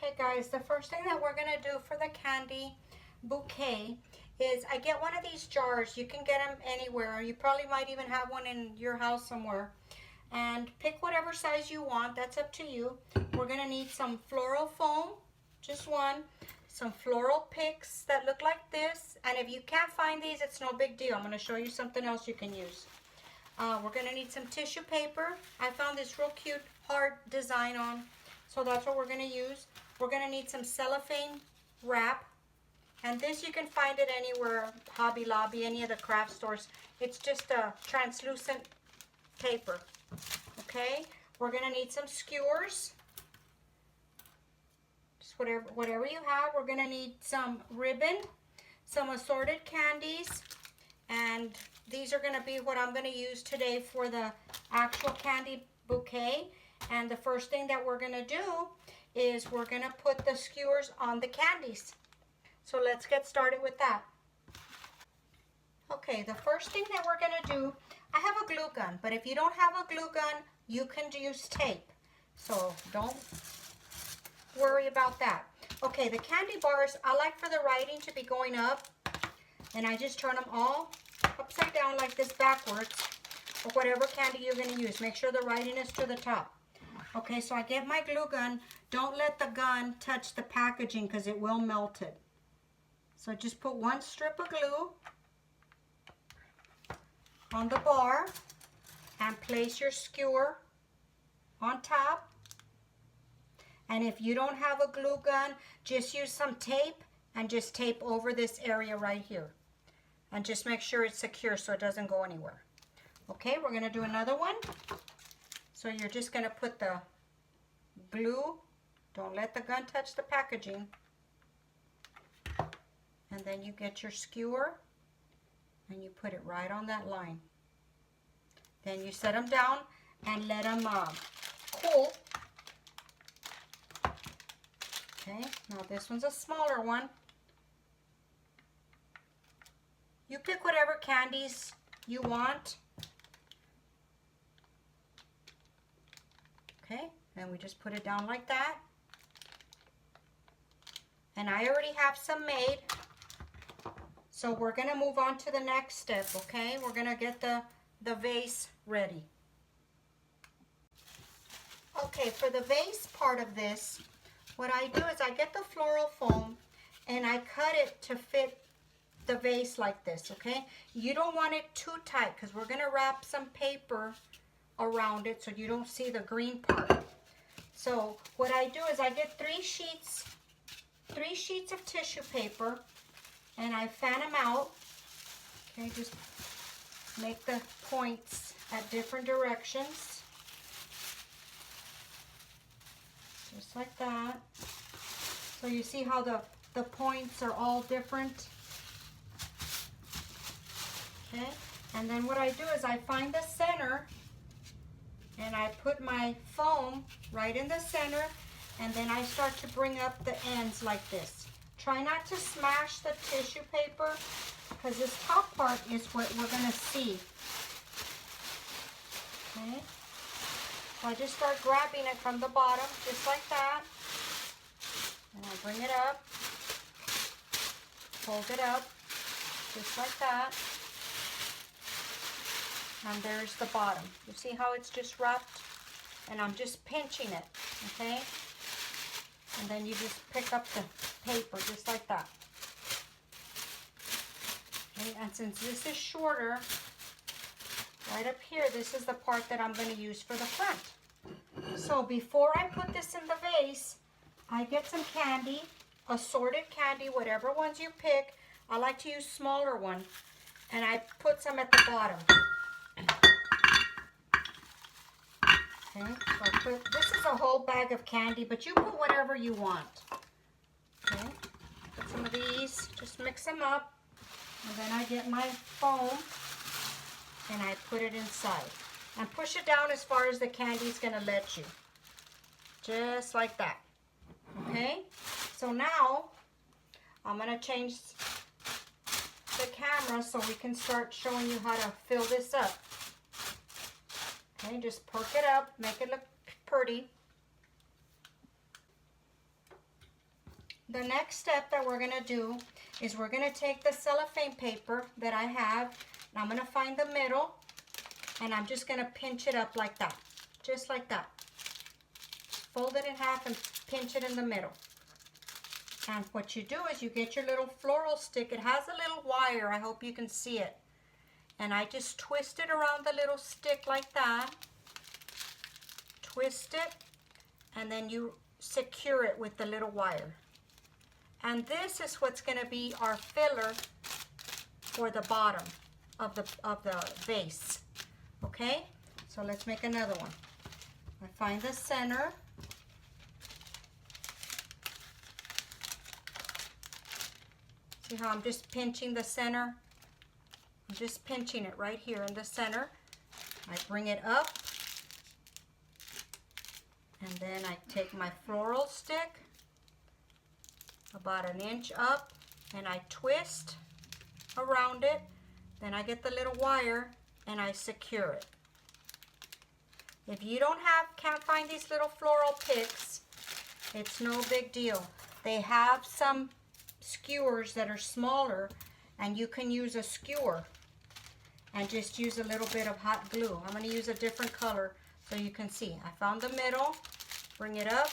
Okay guys, the first thing that we're going to do for the candy bouquet is I get one of these jars. You can get them anywhere. You probably might even have one in your house somewhere. And pick whatever size you want. That's up to you. We're going to need some floral foam, just one. Some floral picks that look like this. And if you can't find these, it's no big deal. I'm going to show you something else you can use. We're going to need some tissue paper. I found this real cute heart design on. So that's what we're going to use. We're going to need some cellophane wrap. And this you can find it anywhere, Hobby Lobby, any of the craft stores. It's just a translucent paper. Okay? We're going to need some skewers. Just whatever you have. We're going to need some ribbon, some assorted candies, and these are going to be what I'm going to use today for the actual candy bouquet. And the first thing that we're going to do is we're going to put the skewers on the candies. So let's get started with that. Okay, the first thing that we're going to do, I have a glue gun, but if you don't have a glue gun, you can use tape. So don't worry about that. Okay, the candy bars, I like for the writing to be going up, and I just turn them all upside down like this backwards, or whatever candy you're going to use. Make sure the writing is to the top. Okay, so I get my glue gun. Don't let the gun touch the packaging because it will melt it. So just put one strip of glue on the bar and place your skewer on top. And if you don't have a glue gun, just use some tape and just tape over this area right here. And just make sure it's secure so it doesn't go anywhere. Okay, we're going to do another one. So you're just going to put the glue, don't let the gun touch the packaging. And then you get your skewer and you put it right on that line. Then you set them down and let them cool. Okay, now this one's a smaller one. You pick whatever candies you want. Okay, and we just put it down like that. And I already have some made. So we're going to move on to the next step, okay? We're going to get the vase ready. Okay, for the vase part of this, what I do is I get the floral foam and I cut it to fit the vase like this, okay? You don't want it too tight because we're going to wrap some paper around it so you don't see the green part. So what I do is I get three sheets of tissue paper and I fan them out. Okay, just make the points at different directions. Just like that. So you see how the points are all different. Okay, and then what I do is I find the center and I put my foam right in the center, and then I start to bring up the ends like this. Try not to smash the tissue paper because this top part is what we're going to see. Okay, so I just start grabbing it from the bottom just like that, and I bring it up, fold it up just like that. And there's the bottom. You see how it's just wrapped? And I'm just pinching it, okay? And then you just pick up the paper just like that. Okay, and since this is shorter, right up here, this is the part that I'm going to use for the front. So before I put this in the vase, I get some candy, assorted candy, whatever ones you pick. I like to use smaller ones. And I put some at the bottom. Okay, so this is a whole bag of candy, but you put whatever you want. Okay, put some of these, just mix them up, and then I get my foam and I put it inside. And push it down as far as the candy is going to let you. Just like that. Okay, so now I'm going to change the camera so we can start showing you how to fill this up. Okay, just perk it up, make it look pretty. The next step that we're going to do is we're going to take the cellophane paper that I have, and I'm going to find the middle, and I'm just going to pinch it up like that, just like that. Fold it in half and pinch it in the middle. And what you do is you get your little floral stick. It has a little wire. I hope you can see it. And I just twist it around the little stick like that. Twist it, and then you secure it with the little wire. And this is what's going to be our filler for the bottom of the vase. Okay? So let's make another one. I find the center. See how I'm just pinching the center? I'm just pinching it right here in the center. I bring it up. And then I take my floral stick, about an inch up, and I twist around it. Then I get the little wire and I secure it. If you can't find these little floral picks, it's no big deal. They have some skewers that are smaller, and you can use a skewer and just use a little bit of hot glue. I'm going to use a different color so you can see. I found the middle, bring it up,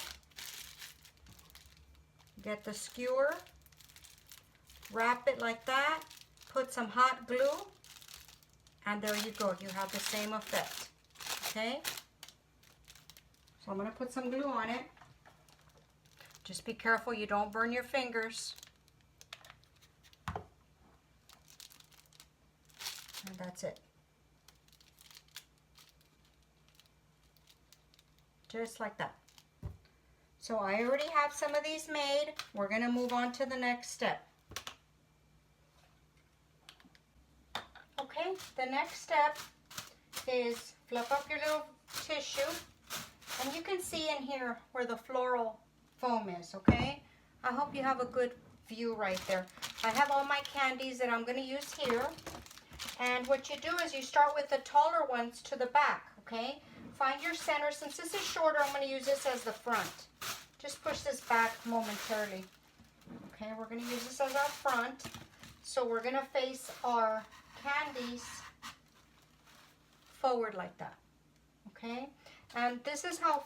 get the skewer, wrap it like that, put some hot glue, and there you go. You have the same effect. Okay? So I'm going to put some glue on it. Just be careful you don't burn your fingers. And that's it. Just like that. So I already have some of these made. We're going to move on to the next step. Okay, the next step is fluff up your little tissue. And you can see in here where the floral foam is, okay? I hope you have a good view right there. I have all my candies that I'm going to use here. And what you do is you start with the taller ones to the back, okay? Find your center. Since this is shorter, I'm going to use this as the front. Just push this back momentarily. Okay, we're going to use this as our front. So we're going to face our candies forward like that, okay? And this is how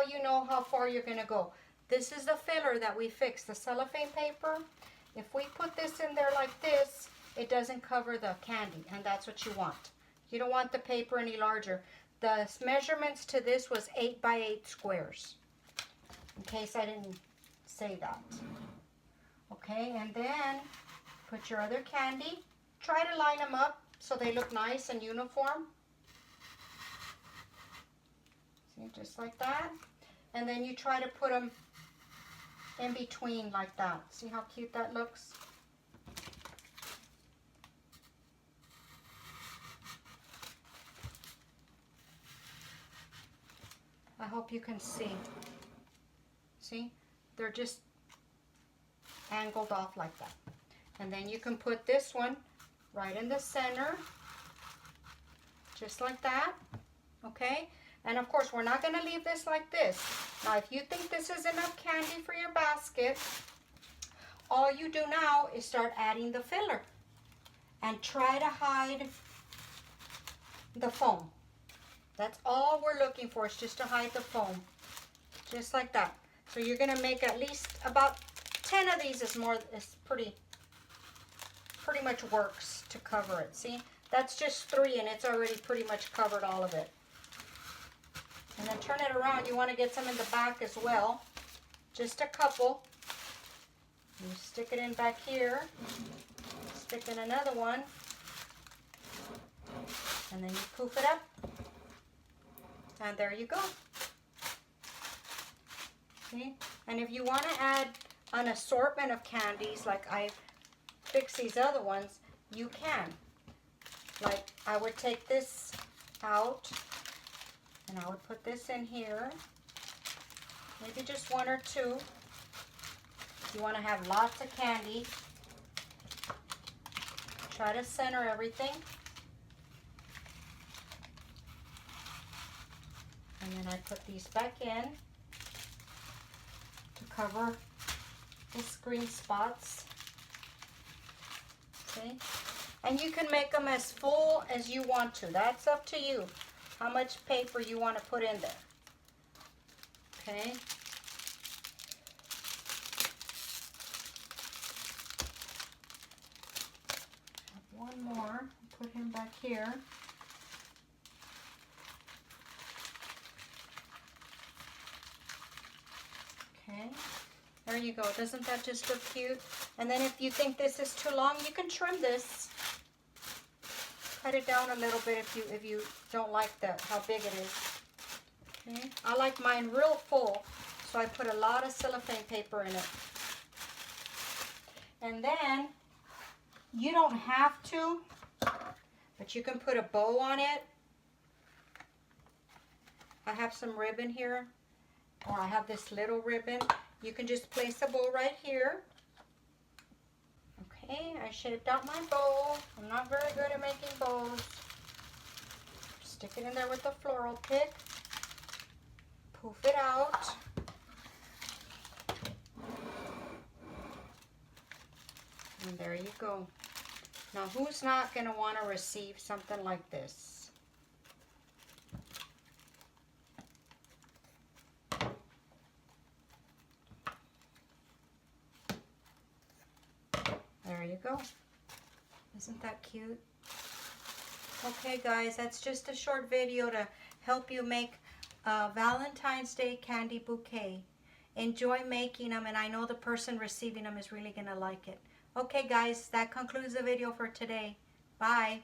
you know how far you're going to go. This is the filler that we fixed, the cellophane paper. If we put this in there like this, it doesn't cover the candy, and that's what you want. You don't want the paper any larger. The measurements to this was 8 by 8 squares, in case I didn't say that. Okay, and then put your other candy. Try to line them up so they look nice and uniform. See, just like that. And then you try to put them in between like that. See how cute that looks? I hope you can see. See? They're just angled off like that. And then you can put this one right in the center. Just like that. Okay? And of course, we're not going to leave this like this. Now, if you think this is enough candy for your basket, all you do now is start adding the filler. And try to hide the foam. That's all we're looking for, is just to hide the foam. Just like that. So you're going to make at least about 10 of these. Is pretty much works to cover it. See? That's just 3, and it's already pretty much covered all of it. And then turn it around. You want to get some in the back as well. Just a couple. You stick it in back here. Stick in another one. And then you poof it up. And there you go. See? And if you want to add an assortment of candies, like I fix these other ones, you can. Like, I would take this out, and I would put this in here. Maybe just 1 or 2. If you want to have lots of candy, try to center everything. And then I put these back in to cover This green spots. See? And you can make them as full as you want to. That's up to you. How much paper you want to put in there. Okay? One more. Put him back here. Okay. There you go. Doesn't that just look cute? And then if you think this is too long, you can trim this. Cut it down a little bit if you don't like that, how big it is. Okay. I like mine real full, so I put a lot of cellophane paper in it. And then you don't have to, but you can put a bow on it. I have some ribbon here, or I have this little ribbon. You can just place a bow right here. Okay, I shaped out my bow. I'm not very good at making bows. Stick it in there with the floral pick. Poof it out. And there you go. Now, who's not going to want to receive something like this? There you go. Isn't that cute? Okay, guys, that's just a short video to help you make a Valentine's Day candy bouquet. Enjoy making them, and I know the person receiving them is really going to like it. Okay, guys, that concludes the video for today. Bye.